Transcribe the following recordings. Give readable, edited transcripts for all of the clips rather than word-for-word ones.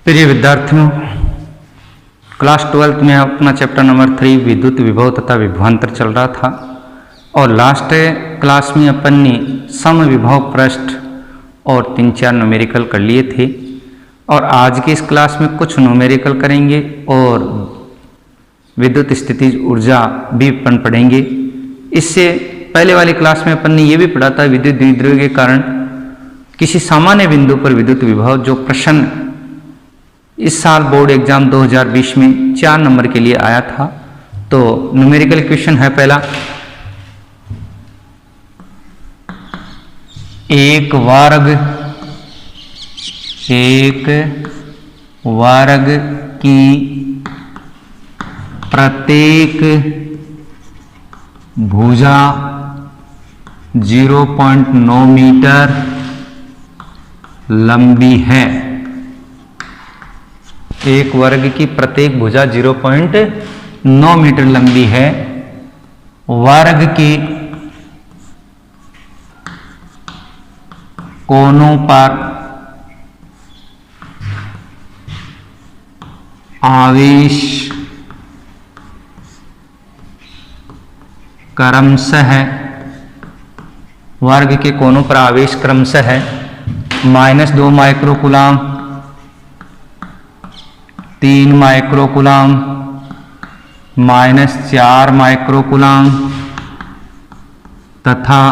प्रिय विद्यार्थियों, क्लास 12 में अपना चैप्टर नंबर 3 विद्युत विभव तथा विभवांतर चल रहा था और लास्ट क्लास में अपन ने सम विभव पृष्ठ और 3-4 न्यूमेरिकल कर लिए थे और आज के इस क्लास में कुछ न्यूमेरिकल करेंगे और विद्युत स्थितिज ऊर्जा भी अपन पढ़ेंगे। इससे पहले वाली क्लास में अपन ने ये भी पढ़ा था विद्युत द्विध्रुव के कारण किसी सामान्य बिंदु पर विद्युत विभव, जो प्रश्न इस साल बोर्ड एग्जाम 2020 में 4 नंबर के लिए आया था। तो न्यूमेरिकल क्वेश्चन है पहला, एक वर्ग की प्रत्येक भुजा 0.9 मीटर लंबी है। एक वर्ग की प्रत्येक भुजा 0.9 मीटर लंबी है। वर्ग के कोनों पर आवेश क्रमशः वर्ग के कोनों पर आवेश क्रमशः है -2 माइक्रोकूलाम, 3 माइक्रोकूलाम, -4 माइक्रोकूलाम तथा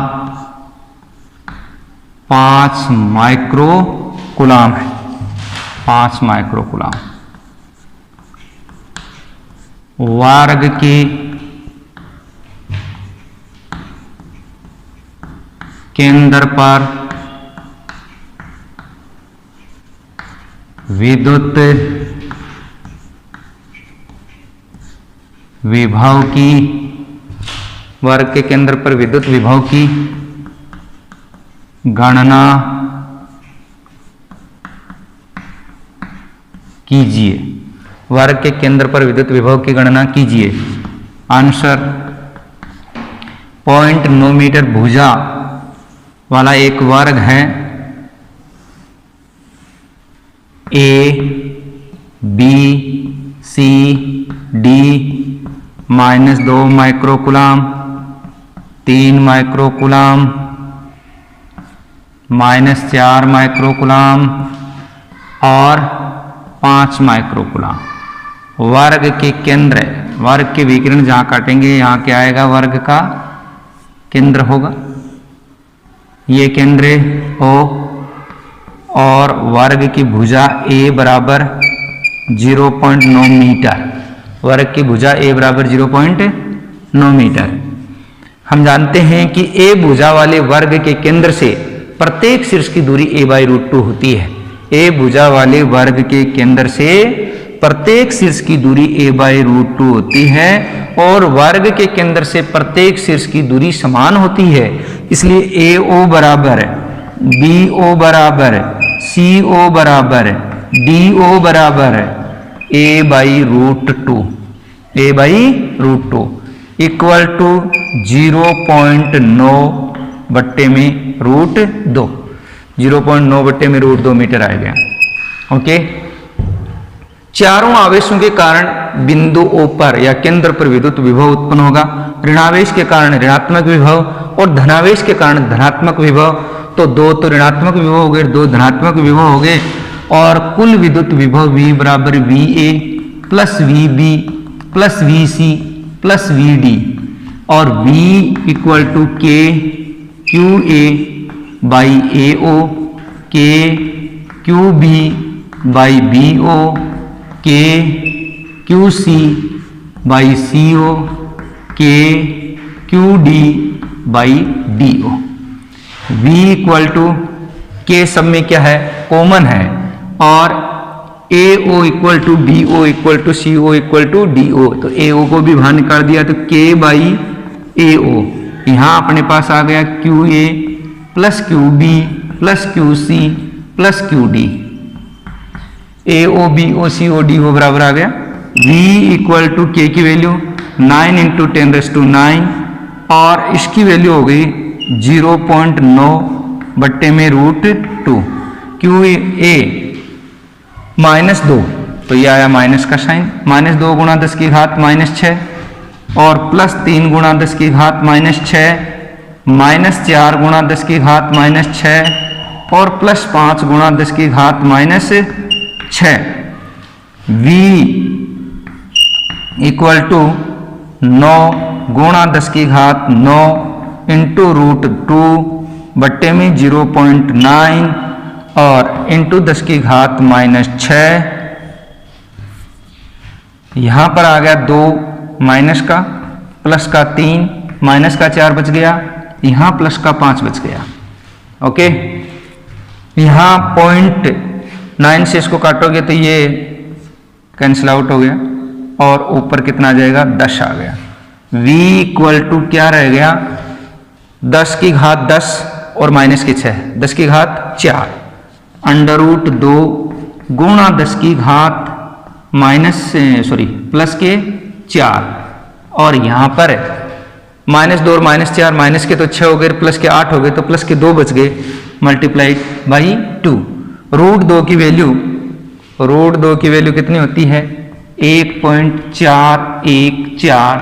5 माइक्रोकूलाम है। 5 माइक्रोकूलाम। वर्ग के केंद्र पर विद्युत विभव की, वर्ग के केंद्र पर विद्युत विभव की गणना कीजिए। वर्ग के केंद्र पर विद्युत विभव की गणना कीजिए। आंसर 0.9 मीटर भुजा वाला एक वर्ग है A, B, C, D, -2 माइक्रोकूलाम, 3 माइक्रोकूलाम, -4 माइक्रोकूलाम और 5 माइक्रोकूलाम। वर्ग के केंद्र, वर्ग के विकिरण जहाँ काटेंगे यहाँ क्या आएगा, वर्ग का केंद्र होगा, ये केंद्र O और वर्ग की भुजा A बराबर 0.9 मीटर। वर्ग की भुजा A बराबर 0.9 मीटर। हम जानते हैं कि A भुजा वाले वर्ग के केंद्र से प्रत्येक शीर्ष की दूरी a/√2 होती है। A भुजा वाले वर्ग के केंद्र से प्रत्येक शीर्ष की दूरी a/√2 होती है और वर्ग के केंद्र से प्रत्येक शीर्ष की दूरी समान होती है। इसलिए AO बराबर, BO बराबर, CO बराबर, DO बराबर a/√2, a/√2 इक्वल टू 0.9 बट्टे में √2, 0.9 बट्टे में √2 मीटर आ गया। ओके। चारों आवेशों के कारण बिंदु O पर या केंद्र पर विद्युत विभव उत्पन्न होगा। ऋणावेश के कारण ऋणात्मक विभव और धनावेश के कारण धनात्मक विभव। तो 2 तो ऋणात्मक विभव हो गए, 2 धनात्मक विभव हो गए और कुल विद्युत विभव V बराबर VA plus VB plus VC plus VD और V equal to K QA by AO, K QB by BO, K QC by CO, K QD by DO। V equal to K सब में क्या है, common है और AO equal to BO equal to CO equal to DO। तो AO को भी बाहर निकाल दिया तो K बाई AO। यहाँ अपने पास आ गया QA plus QB plus QC plus QD। AO BO CO DO बराबर आ गया। V इक्वल टू K की वैल्यू 9 × 10⁹ और इसकी वैल्यू हो गई 0.9 बट्टे में √2। QA -2, तो ये आया माइनस का साइन, -2 गुणा 10 की घात -6 और +3 गुणा 10 की घात -6, -4 गुणा 10 की घात -6 और +5 गुणा 10 की घात -6। v इक्वल टू 9 गुणा 10 की घात 9 इंटू √2 बट्टे में 0.9 और इंटू 10 की घात -6। यहां पर आ गया 2 माइनस का, प्लस का 3, माइनस का 4 बच गया, यहां प्लस का 5 बच गया। ओके, यहां 0.9 से इसको काटोगे तो ये कैंसिल आउट हो गया और ऊपर कितना आ जाएगा, 10 आ गया। v इक्वल टू क्या रह गया, 10 की घात 10 और माइनस की 6, 10 की घात 4 √2 गुणा 10 की घात प्लस के 4 और यहां पर -2 और -4 माइनस के तो 6 हो गए, प्लस के 8 हो गए, तो प्लस के 2 बच गए, मल्टीप्लाइड बाई 2। √2 की वैल्यू कितनी होती है, 1.414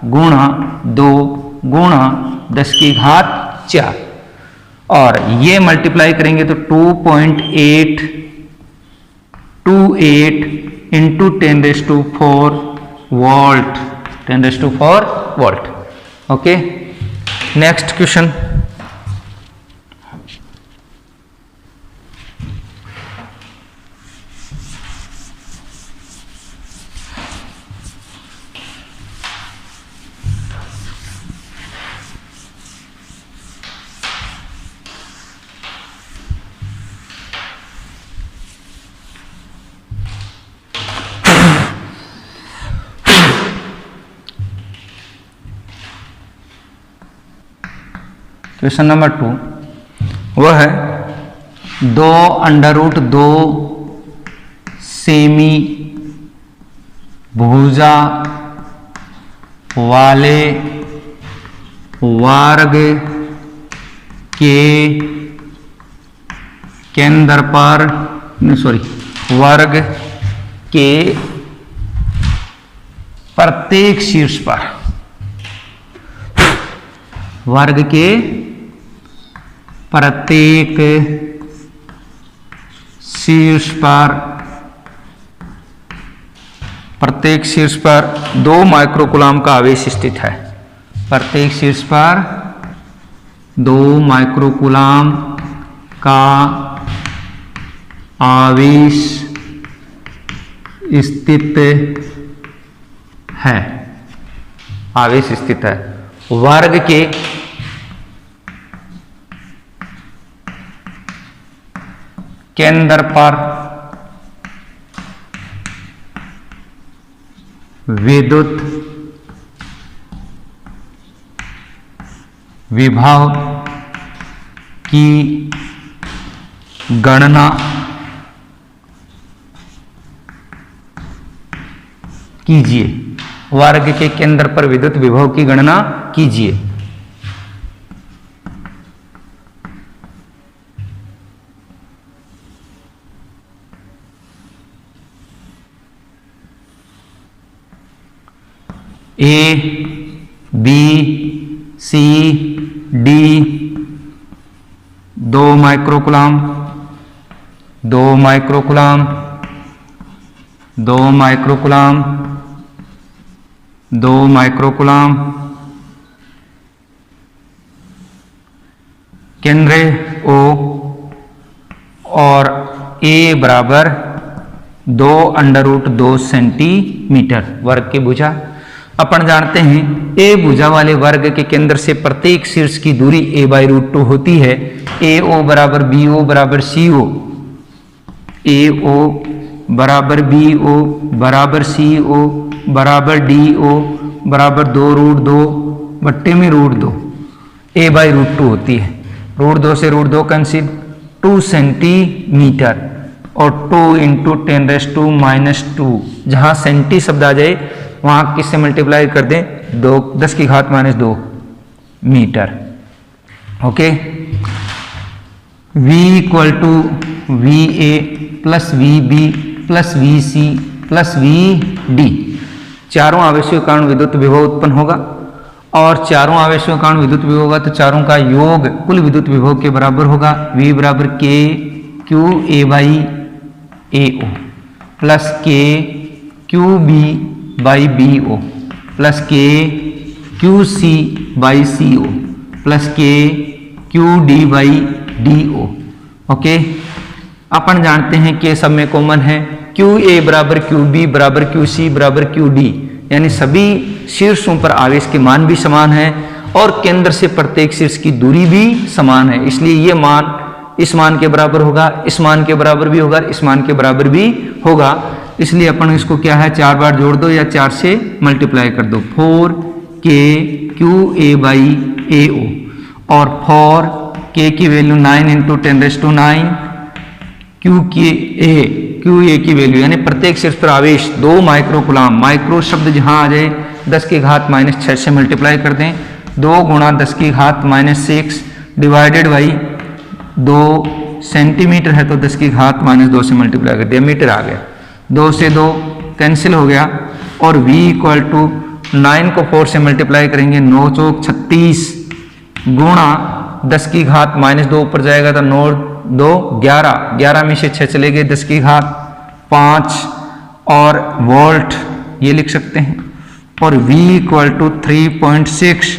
गुणा 2 गुणा 10 की घात 4 और ये मल्टीप्लाई करेंगे तो 2.828 into 10⁴ volt, 10⁴ volt. Okay, next question. Question number 2 वह है 2√2 सेमी भुजा वाले वर्ग के केंद्र पर वर्ग के प्रत्येक शीर्ष पर, वर्ग के प्रत्येक शीर्ष पर 2 माइक्रोकूलम का आवेश स्थित है। प्रत्येक शीर्ष पर 2 माइक्रोकूलम का आवेश स्थित है, आवेश स्थित है। वर्ग के केंद्र पर विद्युत विभव की गणना कीजिए। वर्ग के केंद्र पर विद्युत विभव की गणना कीजिए। A, B, C, D 2 microcoulomb, 2 microcoulomb, 2 microcoulomb, 2 microcoulomb, केंद्र O और A बराबर 2√2 सेंटीमीटर वर्ग की भुजा। अपन जानते हैं A भुजा वाले वर्ग के केंद्र से प्रत्येक शीर्ष की दूरी a/√2 होती है। AO बराबर BO बराबर CO, AO बराबर BO बराबर CO बराबर DO बराबर 2√2 बट्टे में √2 a/√2 होती है। √2 से √2 कैंसिल, 2 सेंटीमीटर और 2 इंटू 10⁻², जहां सेंटी शब्द आ जाए वहां किससे मल्टीप्लाई कर दें, 10 की घात -2 metre. Okay, V equal to VA plus VB plus V C plus V D, चारों आवेशों के कारण विद्युत विभव उत्पन्न होगा, और चारों आवेशों के कारण विद्युत विभव होगा तो चारों का योग कुल विद्युत विभव के बराबर होगा। V बराबर K Q A by A O plus K Q B by B O plus K Q C by C O plus K Q D by D O. Okay, अपन जानते हैं कि सब में कॉमन है, क्यू ए बराबर Q B बराबर Q C बराबर क्यू डी, यानी सभी शीर्षों पर आवेश के मान भी समान है और केंद्र से प्रत्येक शीर्ष की दूरी भी समान है, इसलिए ये मान इस मान के बराबर होगा, इस मान के बराबर भी होगा, इस मान के बराबर भी होगा। इसलिए अपन इसको क्या है 4 बार जोड़ दो या 4 से मल्टीप्लाई कर दो, 4 के क्यू ए बाई ए ओ और 4 के की वैल्यू 9 इंटू 10⁹ क्यू ए की वैल्यू यानी प्रत्येक शीर्ष पर आवेश 2 माइक्रोकुलाम, माइक्रो शब्द जहां आ जाए 10 की घात -6 से मल्टीप्लाई कर दें, 2 गुणा 10 की घात -6 डिवाइडेड बाई 2 सेंटीमीटर है तो 10 की घात -2 से मल्टीप्लाई कर दिया, मीटर आ गया, 2 से 2 कैंसिल हो गया और v इक्वल टू 9 को 4 से मल्टीप्लाई करेंगे, 9 चौक 36 गुणा 10 की घात -2 ऊपर जाएगा तो 9 2 11, 11 में से 6 चले गए 10 की घात 5 और वोल्ट ये लिख सकते हैं, और v equal to 3.6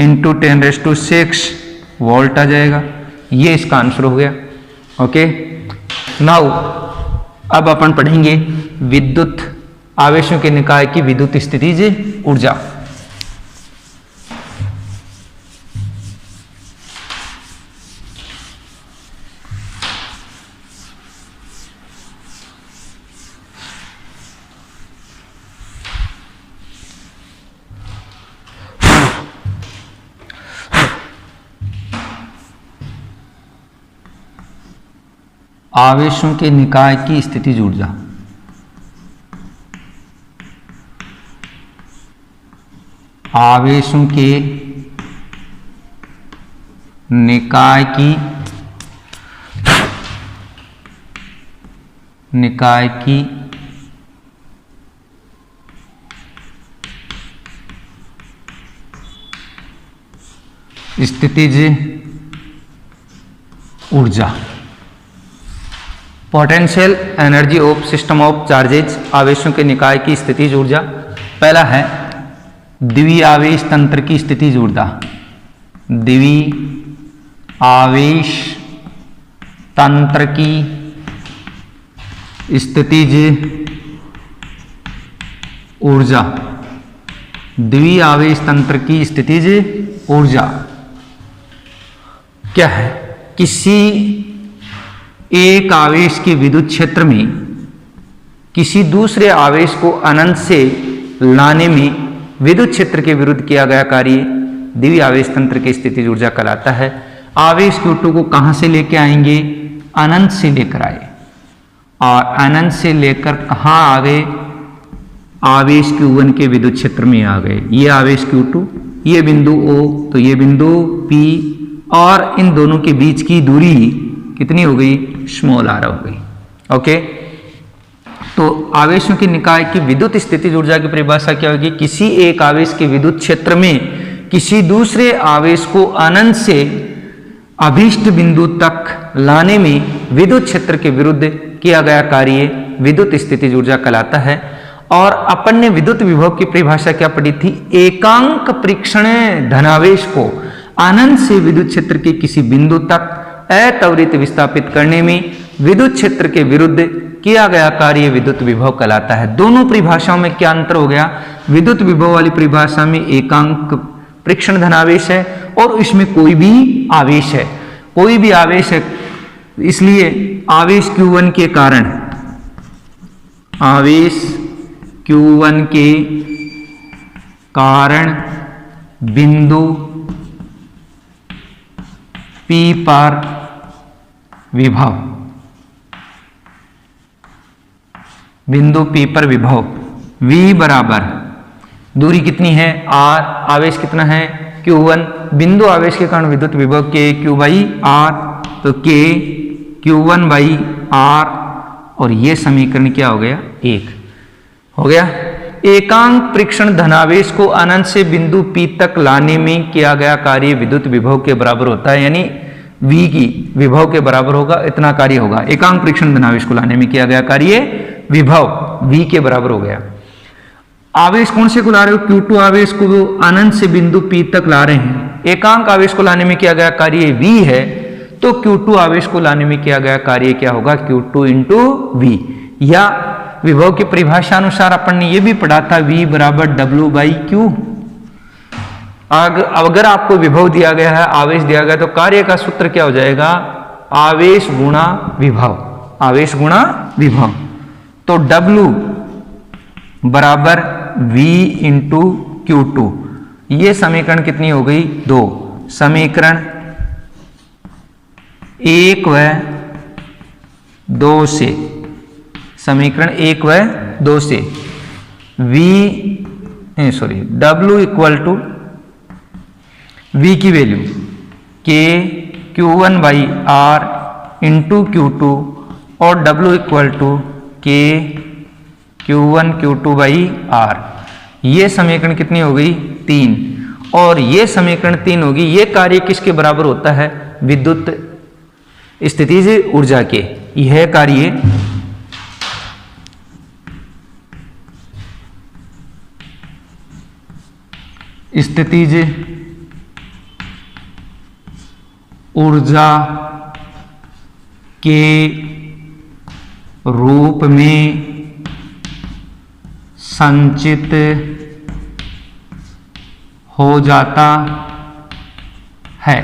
into 10⁶ volt आ जाएगा, ये इसका आंसर हो गया। ओके, नाउ अब अपन पढ़ेंगे विद्युत आवेशों के निकाय की विद्युत स्थितिज ऊर्जा। आवेशों के निकाय की स्थितिज ऊर्जा। आवेशों के निकाय की स्थितिज ऊर्जा। Potential energy of system of charges, आवेशों के निकाय की स्थितिज ऊर्जा। पहला है द्वितीय आवेश तंत्र की स्थितिज ऊर्जा। द्वितीय आवेश तंत्र की स्थितिज ऊर्जा। द्वितीय आवेश तंत्र की स्थितिज ऊर्जा क्या है? किसी एक आवेश के विद्युत क्षेत्र में किसी दूसरे आवेश को अनंत से लाने में विद्युत क्षेत्र के विरुद्ध किया गया कार्य द्वितीय आवेश तंत्र की स्थितिज ऊर्जा कहलाता है। आवेश Q2 को कहां से लेकर आएंगे? अनंत से लेकर आए, और अनंत से लेकर कहां आ गए? आवेश Q1 के विद्युत क्षेत्र में आ गए। ये आवेश Q2, ये बिंदु O, तो ये बिंदु P, और इन दोनों के बीच की दूरी कितनी हो गई? स्मॉल r हो गई। ओके, तो आवेशों के निकाय की विद्युत स्थितिज ऊर्जा की परिभाषा क्या होगी? किसी एक आवेश के विद्युत क्षेत्र में किसी दूसरे आवेश को अनंत से अभीष्ट बिंदु तक लाने में विद्युत क्षेत्र के विरुद्ध किया गया कार्य विद्युत स्थितिज ऊर्जा कहलाता है। और अपन ने विद्युत विभव की परिभाषा क्या पढ़ी थी? एकांक परीक्षण धनावेश को अनंत से विद्युत क्षेत्र के किसी बिंदु तक अत्वरित विस्थापित करने में विद्युत क्षेत्र के विरुद्ध किया गया कार्य विद्युत विभव कहलाता है। दोनों परिभाषाओं में क्या अंतर हो गया? विद्युत विभव वाली परिभाषा में एकांक परीक्षण धनावेश है और इसमें कोई भी आवेश है, कोई भी आवेश है, इसलिए आवेश Q1 के कारण, आवेश Q1 के कारण बिंदु P पर विभव, बिंदु P पर विभव V बराबर दूरी कितनी है? R, आवेश कितना है? Q1, बिंदु आवेश के कारण विद्युत विभव K Q बाई R, तो K Q1 बाई R, और ये समीकरण क्या हो गया, 1 हो गया। एकांक परीक्षण धनावेश को अनंत से बिंदु P तक लाने में किया गया कार्य विद्युत विभव के बराबर होता है, यानी V की विभव के बराबर होगा, इतना कार्य होगा। एकांक परीक्षण धनावेश को लाने में किया गया कार्य विभव V के बराबर हो गया। आवेश कौन से को ला रहे हो, Q2 आवेश को अनंत से बिंदु P तक ला रहे हैं। एकांक आवेश को लाने में किया गया कार्य V है, तो Q2 आवेश को लाने में किया गया कार्य क्या होगा, Q2 इंटू V। या विभव की परिभाषा अनुसार अपन ने ये भी पढ़ा था, V बराबर W बाई Q। अगर आपको विभव दिया गया है, आवेश दिया गया, तो कार्य का सूत्र क्या हो जाएगा, आवेश गुणा विभव, आवेश गुणा विभव। तो W बराबर V इंटू Q2, ये समीकरण कितनी हो गई, 2। समीकरण 1 व 2 से, समीकरण 1 व 2 से W इक्वल टू V की value K Q1 by R into Q2 और W equal to K Q1 Q2 by R, ये समीकरण कितनी हो गई, 3। और ये समीकरण 3 होगी। ये कार्य किसके बराबर होता है, विद्युत स्थितिज ऊर्जा के। यह कार्य स्थितिज ऊर्जा के रूप में संचित हो जाता है,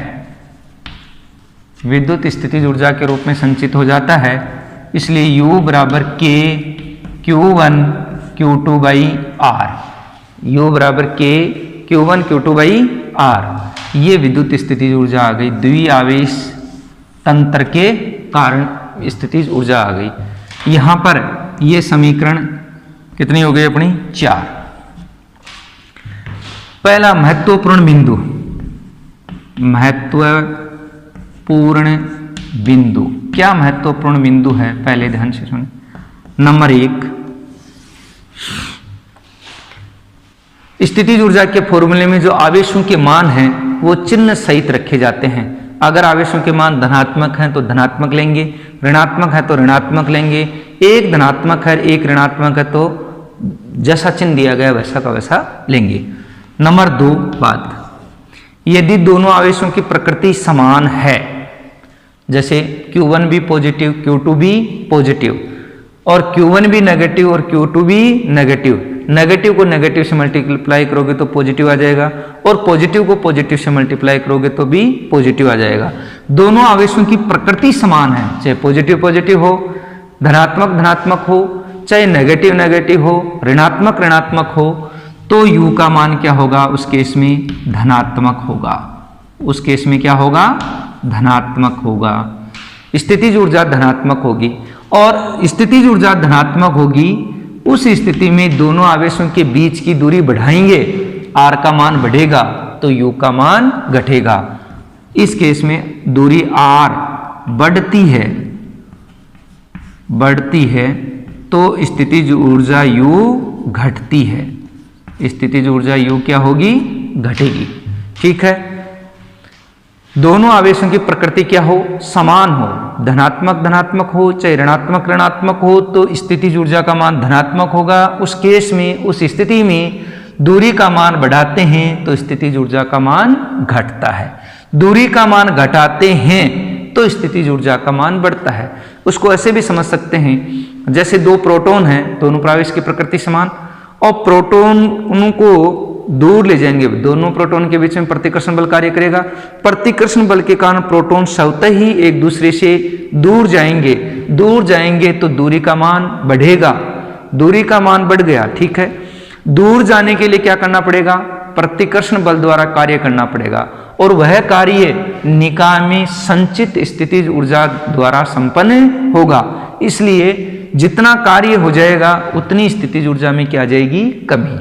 विद्युत स्थितिज ऊर्जा के रूप में संचित हो जाता है। इसलिए U बराबर K Q1 Q2 by R, U बराबर K Q1 Q2 by R, ये विद्युत स्थितिज ऊर्जा आ गई। द्विआवेश तंत्र के कारण स्थितिज ऊर्जा आ गई। यहां पर ये समीकरण कितनी हो गई अपनी, 4। पहला महत्वपूर्ण बिंदु, महत्वपूर्ण बिंदु, क्या महत्वपूर्ण बिंदु है, पहले ध्यान से सुने। नंबर 1, स्थितिज ऊर्जा के फॉर्मूले में जो आवेशों के मान हैं वो चिन्ह सहित रखे जाते हैं। अगर आवेशों के मान धनात्मक हैं तो धनात्मक लेंगे, ऋणात्मक है तो ऋणात्मक लेंगे। एक धनात्मक है, एक ऋणात्मक है, तो जैसा चिन्ह दिया गया वैसा का वैसा लेंगे। नंबर 2 बात, यदि दोनों आवेशों की प्रकृति समान है, जैसे Q1 भी पॉजिटिव Q2 भी पॉजिटिव, और Q1 भी नेगेटिव और Q2 भी नेगेटिव, नेगेटिव को नेगेटिव से मल्टीप्लाई करोगे तो पॉजिटिव आ जाएगा, और पॉजिटिव को पॉजिटिव से मल्टीप्लाई करोगे तो भी पॉजिटिव आ जाएगा। दोनों आवेशों की प्रकृति समान है, चाहे पॉजिटिव पॉजिटिव हो, धनात्मक धनात्मक हो, चाहे नेगेटिव नेगेटिव हो, ऋणात्मक ऋणात्मक हो, तो U का मान क्या होगा, उस केस में धनात्मक होगा। उस केस में क्या होगा, धनात्मक होगा। स्थितिज ऊर्जा धनात्मक होगी, और स्थितिज ऊर्जा धनात्मक होगी उस स्थिति में दोनों आवेशों के बीच की दूरी बढ़ाएंगे, R का मान बढ़ेगा तो U का मान घटेगा। इस केस में दूरी R बढ़ती है तो स्थितिज ऊर्जा U घटती है। स्थितिज ऊर्जा U क्या होगी, घटेगी। ठीक है, दोनों आवेशों की प्रकृति क्या हो, समान हो, धनात्मक धनात्मक हो चाहे ऋणात्मक ऋणात्मक हो, तो स्थितिज ऊर्जा का मान धनात्मक होगा। उस केस में, उस स्थिति में दूरी का मान बढ़ाते हैं तो स्थितिज ऊर्जा का मान घटता है। दूरी का मान घटाते हैं तो स्थितिज ऊर्जा का मान बढ़ता है। उसको ऐसे भी समझ सकते हैं, जैसे 2 प्रोटॉन हैं, दोनों प्रावेश की प्रकृति समान, और प्रोटॉन उनको दूर ले जाएंगे, दोनों प्रोटॉन के बीच में प्रतिकर्षण बल कार्य करेगा। प्रतिकर्षण बल के कारण प्रोटॉन स्वतः ही एक दूसरे से दूर जाएंगे तो दूरी का मान बढ़ेगा। दूरी का मान बढ़ गया, ठीक है। दूर जाने के लिए क्या करना पड़ेगा, प्रतिकर्षण बल द्वारा कार्य करना पड़ेगा, और वह कार्य निकाय में संचित स्थितिज ऊर्जा द्वारा संपन्न होगा। इसलिए जितना कार्य हो जाएगा उतनी स्थितिज ऊर्जा में क्या आ जाएगी, कमी।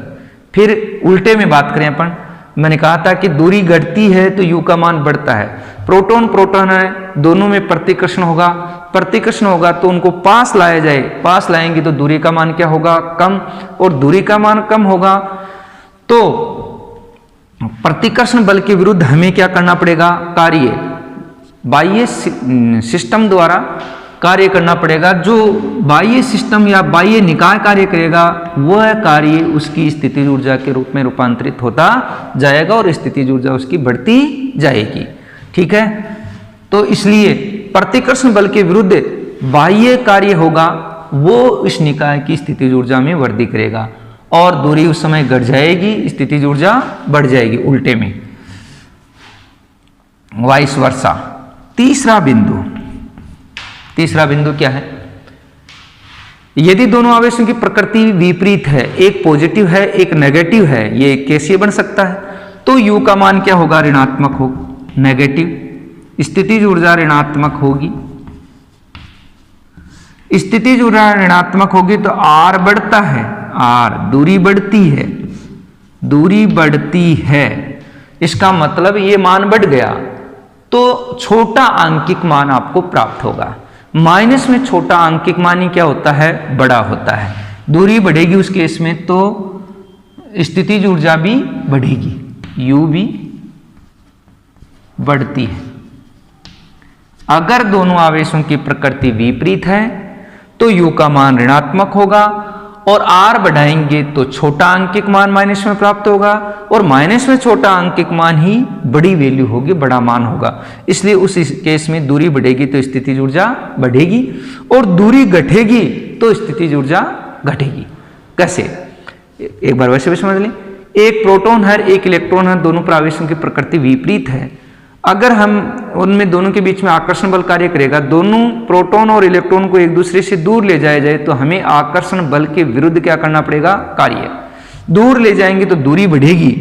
फिर उल्टे में बात करें अपन, मैंने कहा था कि दूरी घटती है तो u का मान बढ़ता है। प्रोटॉन प्रोटॉन है, दोनों में प्रतिकर्षण होगा, प्रतिकर्षण होगा तो उनको पास लाया जाए, पास लाएंगे तो दूरी का मान क्या होगा, कम, और दूरी का मान कम होगा तो प्रतिकर्षण बल के विरुद्ध हमें क्या करना पड़ेगा, कार्य बाह्य सिस्टम द्वारा कार्य करना पड़ेगा। जो बाह्य सिस्टम या बाह्य निकाय कार्य करेगा वह कार्य उसकी स्थितिज ऊर्जा के रूप में रूपांतरित होता जाएगा और स्थितिज ऊर्जा उसकी बढ़ती जाएगी। ठीक है, तो इसलिए प्रतिकर्षण बल के विरुद्ध बाह्य कार्य होगा वो इस निकाय की स्थितिज ऊर्जा में वृद्धि करेगा और दूरी उस समय घट जाएगी, स्थितिज ऊर्जा बढ़ जाएगी, उल्टे में वाइस वर्सा। तीसरा बिंदु क्या है, यदि दोनों आवेशों की प्रकृति विपरीत है, एक पॉजिटिव है एक नेगेटिव है, ये कैसे बन सकता है, तो u का मान क्या होगा, ऋणात्मक हो, नेगेटिव, स्थितिज ऊर्जा ऋणात्मक होगी, स्थितिज ऊर्जा ऋणात्मक होगी तो r बढ़ता है, r दूरी बढ़ती है, इसका मतलब ये मान बढ़ गया तो छोटा आंकिक मान आपको प्राप्त होगा। माइनस में छोटा आंकिक मान ही क्या होता है, बड़ा होता है। दूरी बढ़ेगी उस केस में तो स्थितिज ऊर्जा भी बढ़ेगी, u भी बढ़ती है। अगर दोनों आवेशों की प्रकृति विपरीत है तो u का मान ऋणात्मक होगा और r बढ़ाएंगे तो छोटा आंकिक मान माइनस में प्राप्त होगा और माइनस में छोटा आंकिक मान ही बड़ी वैल्यू होगी, बड़ा मान होगा। इसलिए उस केस में दूरी बढ़ेगी तो स्थितिज ऊर्जा बढ़ेगी और दूरी घटेगी तो स्थितिज ऊर्जा घटेगी। कैसे, एक बार वैसे भी समझ लें, एक प्रोटॉन है एक इलेक्ट्रॉन है, दोनों आवेशों की प्रकृति विपरीत है। अगर हम उनमें दोनों के बीच में आकर्षण बल कार्य करेगा, दोनों प्रोटॉन और इलेक्ट्रॉन को एक दूसरे से दूर ले जाया जाए तो हमें आकर्षण बल के विरुद्ध क्या करना पड़ेगा, कार्य। दूर ले जाएंगे तो दूरी बढ़ेगी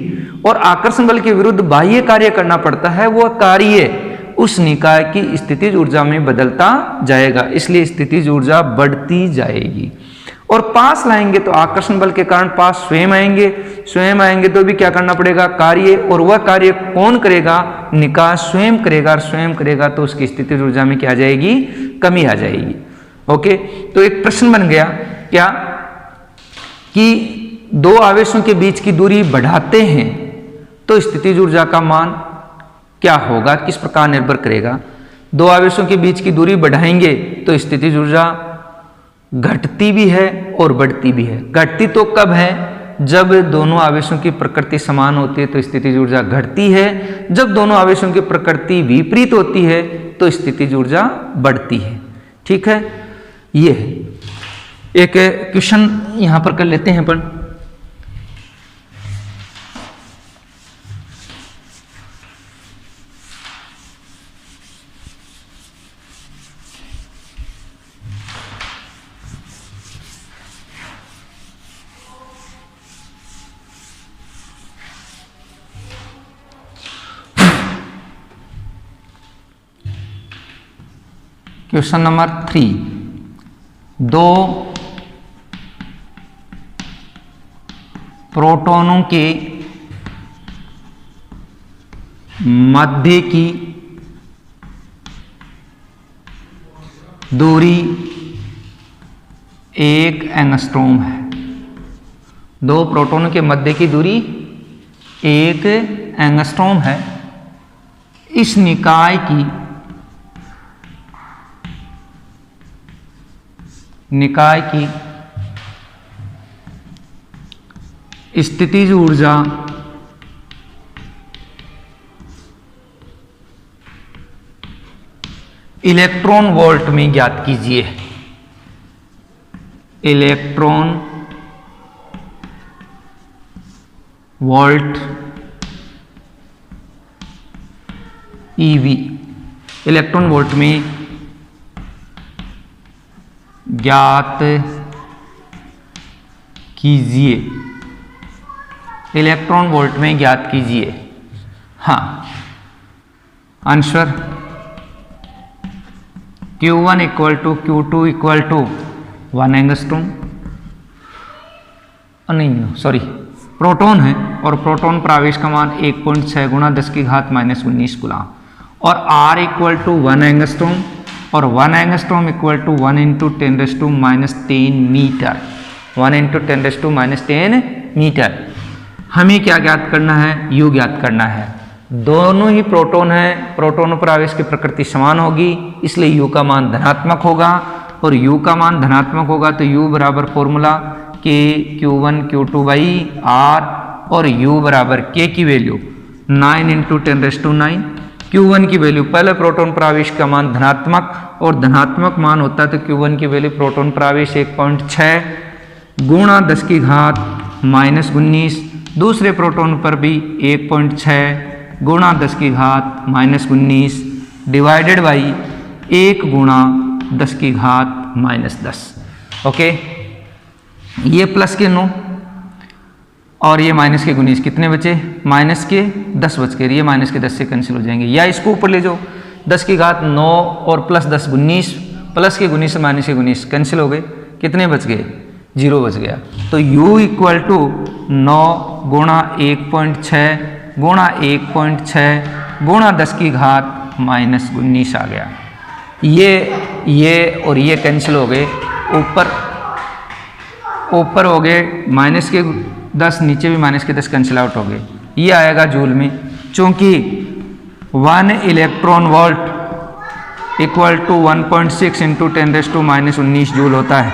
और आकर्षण बल के विरुद्ध बाह्य कार्य करना पड़ता है, वह कार्य उस निकाय की स्थितिज ऊर्जा में बदलता जाएगा, इसलिए स्थितिज ऊर्जा बढ़ती जाएगी। और पास लाएंगे तो आकर्षण बल के कारण पास स्वयं आएंगे तो भी क्या करना पड़ेगा, कार्य, और वह कार्य कौन करेगा, निकाय स्वयं करेगा, और स्वयं करेगा तो उसकी स्थितिज ऊर्जा में क्या आ जाएगी, कमी आ जाएगी। ओके, तो एक प्रश्न बन गया क्या कि दो आवेशों के बीच की दूरी बढ़ाते हैं तो स्थितिज ऊर्जा का मान क्या होगा, किस प्रकार निर्भर करेगा। दो आवेशों के बीच की दूरी बढ़ाएंगे तो स्थितिज ऊर्जा घटती भी है और बढ़ती भी है। घटती तो कब है, जब दोनों आवेशों की प्रकृति समान होती है तो स्थितिज ऊर्जा घटती है, जब दोनों आवेशों की प्रकृति विपरीत होती है तो स्थितिज ऊर्जा बढ़ती है। ठीक है, ये है। एक क्वेश्चन यहां पर कर लेते हैं अपन। क्वेश्चन नंबर 3, दो प्रोटॉनों के मध्य की दूरी 1 एंगस्ट्रॉम है। दो प्रोटॉनों के मध्य की दूरी 1 एंगस्ट्रॉम है। इस निकाय की स्थितिज ऊर्जा इलेक्ट्रॉन वोल्ट में ज्ञात कीजिए। Electron volt eV, electron volt में ज्ञात कीजिए। इलेक्ट्रॉन वोल्ट में ज्ञात कीजिए। हाँ, answer Q1 equal to Q2 equal to 1 angstrom, नहीं सॉरी, प्रोटॉन है और प्रोटॉन पर आवेश का मान 1.6 गुणा 10 की घात -19 गुना, और R इक्वल टू 1 एंगस्ट्रॉम, और 1 angstrom equal to 1 × 10⁻10 metre, 1 × 10⁻10 metre. हमें क्या ज्ञात करना है? U ज्ञात करना है। दोनों ही प्रोटॉन है, प्रोटॉनों पर आवेश की प्रकृति समान होगी, इसलिए U का मान धनात्मक होगा, और U का मान धनात्मक होगा तो U बराबर formula K Q1 Q2 by R, और U बराबर K की वैल्यू 9 × 10⁹, Q1 की वैल्यू, पहले प्रोटॉन पर आवेश का मान धनात्मक और धनात्मक मान होता है तो Q1 की वैल्यू प्रोटॉन पर आवेश 1.6 गुणा 10 की घात -19, दूसरे प्रोटॉन पर भी 1.6 गुणा 10 की घात -19 डिवाइडेड बाई 1 गुणा 10 की घात -10। ओके, ये प्लस के 9 और ये माइनस के 19 कितने बचे? माइनस के 10 बच के, ये माइनस के 10 से कैंसिल हो जाएंगे, या इसको ऊपर ले जाओ, 10 की घात 9 और प्लस 10 19, प्लस के 19 से माइनस के 19 कैंसिल हो गए, कितने बच गए? 0 बच गया। तो U इक्वल टू 9 गुणा 1.6 गुणा 1.6 गुणा 10 की घात -19 आ गया। ये और ये कैंसिल हो गए, ऊपर हो गए माइनस के 10, नीचे भी माइनस के 10 कैंसिल आउट हो गए। ये आएगा जूल में, चूंकि 1 electron volt equal to 1.6 × 10⁻19 joule होता है,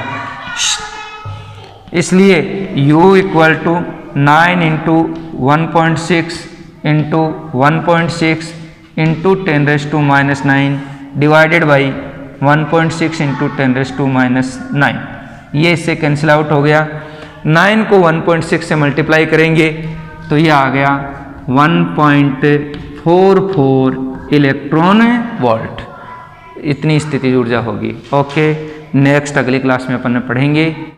इसलिए U equal to 9 × 1.6 × 1.6 × 10⁻9 divided by 1.6 × 10⁻9, ये इससे कैंसिल आउट हो गया। 9 को 1.6 से मल्टीप्लाई करेंगे तो ये आ गया 1.44 इलेक्ट्रॉन वोल्ट, इतनी स्थितिज ऊर्जा होगी। ओके, नेक्स्ट अगली क्लास में अपन पढ़ेंगे।